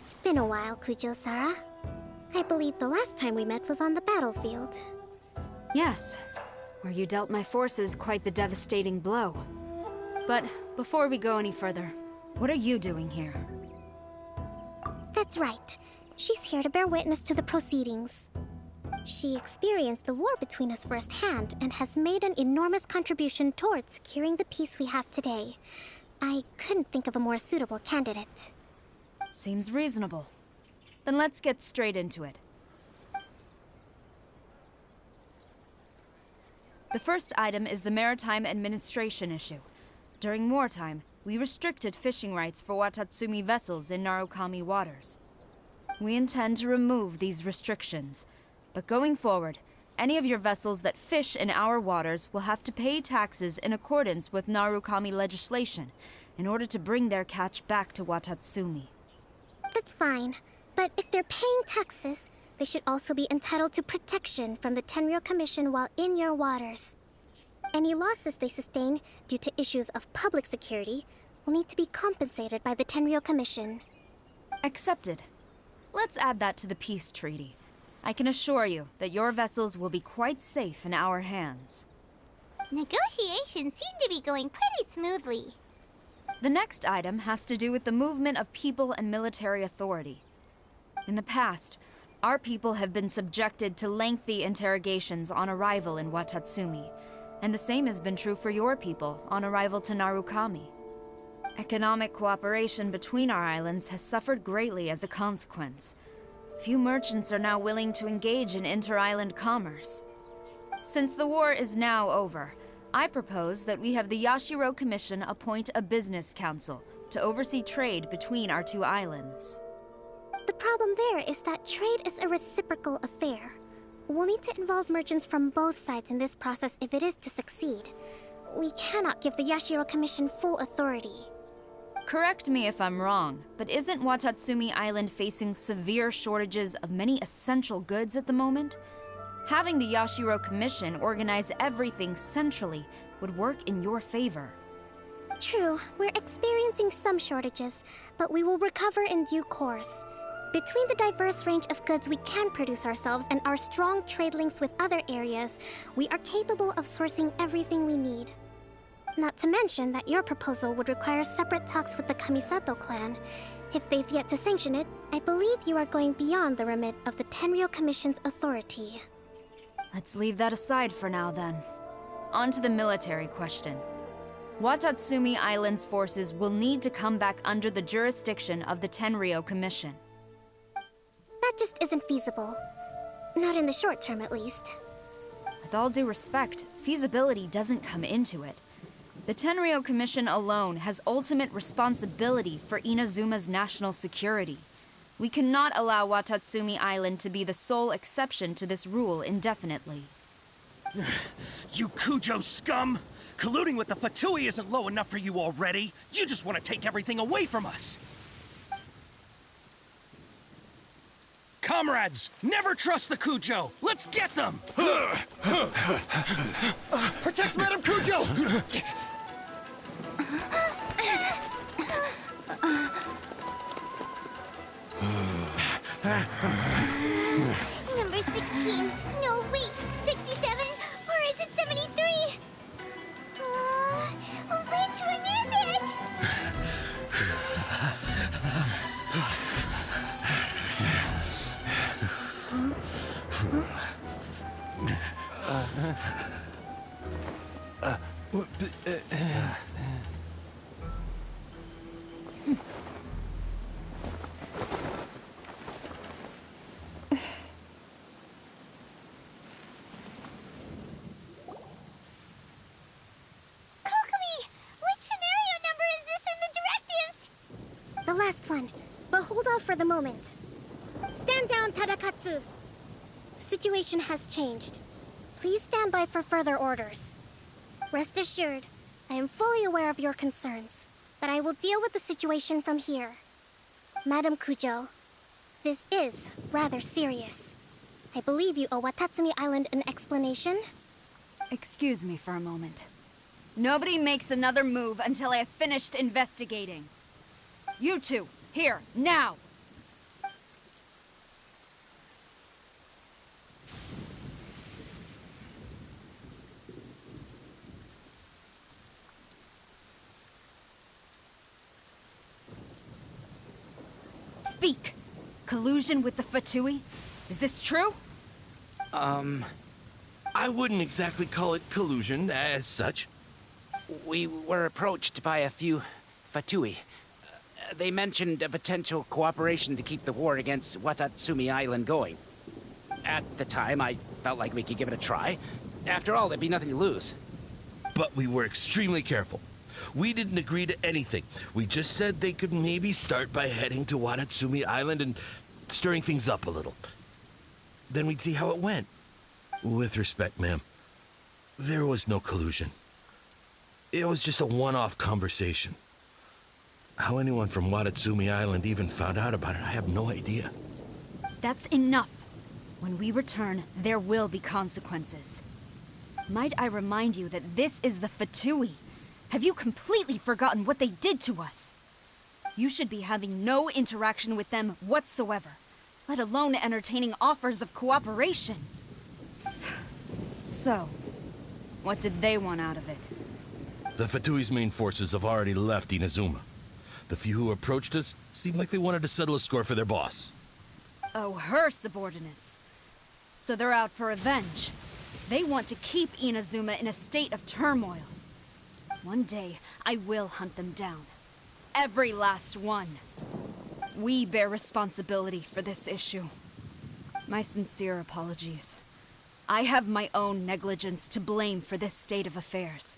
It's been a while, Kujo-Sara. I believe the last time we met was on the battlefield. Yes, where you dealt my forces quite the devastating blow. But before we go any further, what are you doing here? That's right. She's here to bear witness to the proceedings. She experienced the war between us firsthand and has made an enormous contribution towards securing the peace we have today. I couldn't think of a more suitable candidate. Seems reasonable. Then let's get straight into it. The first item is the maritime administration issue. During wartime, we restricted fishing rights for Watatsumi vessels in Narukami waters. We intend to remove these restrictions, but going forward, any of your vessels that fish in our waters will have to pay taxes in accordance with Narukami legislation in order to bring their catch back to Watatsumi. That's fine, but if they're paying taxes, they should also be entitled to protection from the Tenryou Commission while in your waters. Any losses they sustain due to issues of public security will need to be compensated by the Tenryou Commission. Accepted. Let's add that to the peace treaty. I can assure you that your vessels will be quite safe in our hands. Negotiations seem to be going pretty smoothly. The next item has to do with the movement of people and military authority. In the past, our people have been subjected to lengthy interrogations on arrival in Watatsumi, and the same has been true for your people on arrival to Narukami. Economic cooperation between our islands has suffered greatly as a consequence. Few merchants are now willing to engage in inter-island commerce. Since the war is now over, I propose that we have the Yashiro Commission appoint a business council to oversee trade between our two islands. The problem there is that trade is a reciprocal affair. We'll need to involve merchants from both sides in this process if it is to succeed. We cannot give the Yashiro Commission full authority. Correct me if I'm wrong, but isn't Watatsumi Island facing severe shortages of many essential goods at the moment? Having the Yashiro Commission organize everything centrally would work in your favor. True, we're experiencing some shortages, but we will recover in due course. Between the diverse range of goods we can produce ourselves and our strong trade links with other areas, we are capable of sourcing everything we need. Not to mention that your proposal would require separate talks with the Kamisato clan. If they've yet to sanction it, I believe you are going beyond the remit of the Tenryou Commission's authority. Let's leave that aside for now, then. On to the military question. Watatsumi Island's forces will need to come back under the jurisdiction of the Tenryou Commission. That just isn't feasible. Not in the short term, at least. With all due respect, feasibility doesn't come into it. The Tenryou Commission alone has ultimate responsibility for Inazuma's national security. We cannot allow Watatsumi Island to be the sole exception to this rule indefinitely. You Kujo scum! Colluding with the Fatui isn't low enough for you already. You just want to take everything away from us. Comrades, never trust the Kujo. Let's get them! Protect Madame Kujo! Number 16. No, wait, 67? Or is it 73? Which one is it? The last one, but hold off for the moment. Stand down, Tadakatsu! The situation has changed. Please stand by for further orders. Rest assured, I am fully aware of your concerns, but I will deal with the situation from here. Madam Kujo, this is rather serious. I believe you owe Watatsumi Island an explanation. Excuse me for a moment. Nobody makes another move until I have finished investigating. You two, here, now! Speak! Collusion with the Fatui? Is this true? I wouldn't exactly call it collusion as such. We were approached by a few Fatui. They mentioned a potential cooperation to keep the war against Watatsumi Island going. At the time, I felt like we could give it a try. After all, there'd be nothing to lose. But we were extremely careful. We didn't agree to anything. We just said they could maybe start by heading to Watatsumi Island and stirring things up a little. Then we'd see how it went. With respect, ma'am, there was no collusion. It was just a one-off conversation. How anyone from Watatsumi Island even found out about it, I have no idea. That's enough. When we return, there will be consequences. Might I remind you that this is the Fatui? Have you completely forgotten what they did to us? You should be having no interaction with them whatsoever, let alone entertaining offers of cooperation. So, what did they want out of it? The Fatui's main forces have already left Inazuma. The few who approached us seemed like they wanted to settle a score for their boss. Oh, her subordinates. So they're out for revenge. They want to keep Inazuma in a state of turmoil. One day, I will hunt them down. Every last one. We bear responsibility for this issue. My sincere apologies. I have my own negligence to blame for this state of affairs.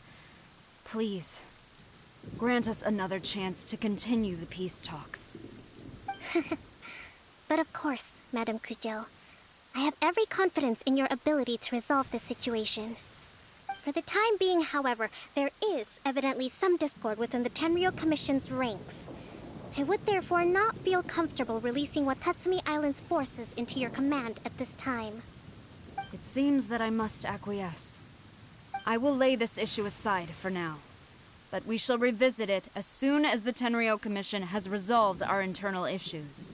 Please, grant us another chance to continue the peace talks. But of course, Madame Kujo. I have every confidence in your ability to resolve this situation. For the time being, however, there is evidently some discord within the Tenryou Commission's ranks. I would therefore not feel comfortable releasing Watatsumi Island's forces into your command at this time. It seems that I must acquiesce. I will lay this issue aside for now, but we shall revisit it as soon as the Tenryou Commission has resolved our internal issues.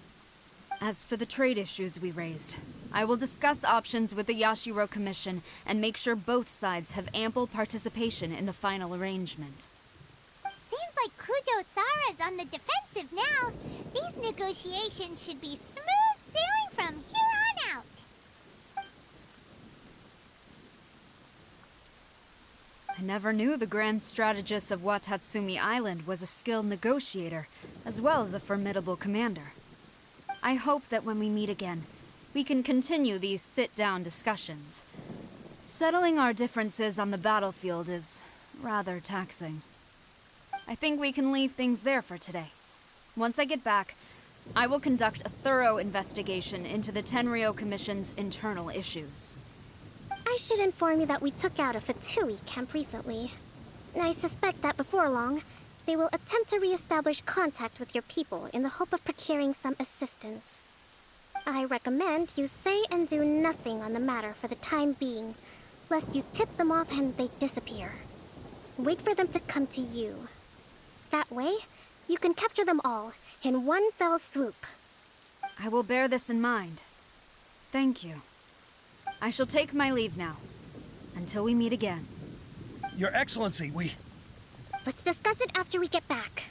As for the trade issues we raised, I will discuss options with the Yashiro Commission and make sure both sides have ample participation in the final arrangement. Seems like Kujo-Sara's on the defensive now. These negotiations should be smooth sailing from here on out. I never knew the grand strategist of Watatsumi Island was a skilled negotiator, as well as a formidable commander. I hope that when we meet again, we can continue these sit-down discussions. Settling our differences on the battlefield is rather taxing. I think we can leave things there for today. Once I get back, I will conduct a thorough investigation into the Tenryou Commission's internal issues. I should inform you that we took out a Fatui camp recently. I suspect that before long, they will attempt to re-establish contact with your people in the hope of procuring some assistance. I recommend you say and do nothing on the matter for the time being, lest you tip them off and they disappear. Wait for them to come to you. That way, you can capture them all in one fell swoop. I will bear this in mind. Thank you. I shall take my leave now. Until we meet again. Your Excellency, Let's discuss it after we get back.